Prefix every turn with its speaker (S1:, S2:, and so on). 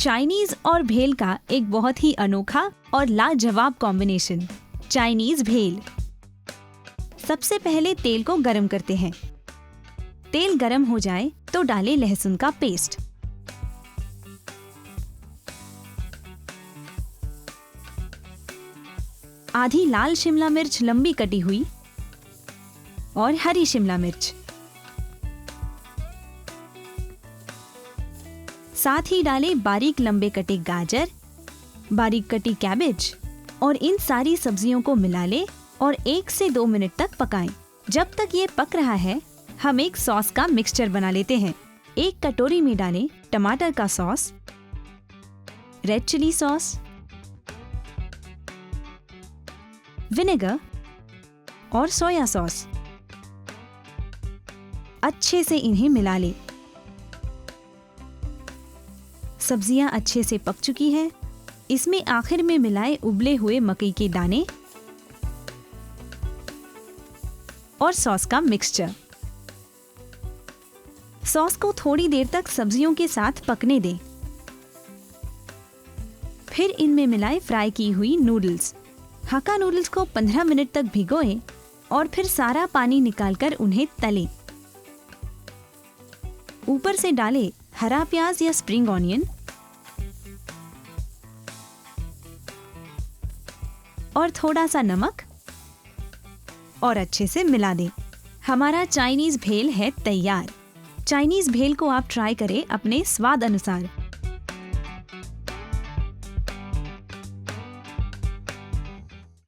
S1: Chinese और भेल का एक बहुत ही अनोखा और लाजवाब कॉम्बिनेशन, चाइनीज भेल। सबसे पहले तेल को गरम करते हैं। तेल गरम हो जाए तो डालें लहसुन का पेस्ट, आधी लाल शिमला मिर्च लंबी कटी हुई और हरी शिमला मिर्च, साथ ही डालें बारीक लंबे कटे गाजर, बारीक कटी कैबेज और इन सारी सब्जियों को मिला लें और 1 से 2 मिनट तक पकाएं। जब तक ये पक रहा है, हम एक सॉस का मिक्सचर बना लेते हैं। एक कटोरी में डालें टमाटर का sauce, red chilli sauce, vinegar और सोया सॉस। अच्छे से इन्हें मिला लें। सब्जियां अच्छे से पक चुकी हैं। इसमें आखिर में मिलाएं उबले हुए मकई के दाने और सॉस का मिक्सचर। सॉस को थोड़ी देर तक सब्जियों के साथ पकने दें। फिर इनमें मिलाएं फ्राई की हुई नूडल्स। हक्का नूडल्स को 15 मिनट तक भिगोएं और फिर सारा पानी निकालकर उन्हें तलें। ऊपर से डालें हरा प्याज या स्प्रिंग ऑनियन और थोड़ा सा नमक और अच्छे से मिला दें। हमारा चाइनीज भेल है तैयार। चाइनीज भेल को आप ट्राई करें अपने स्वाद अनुसार।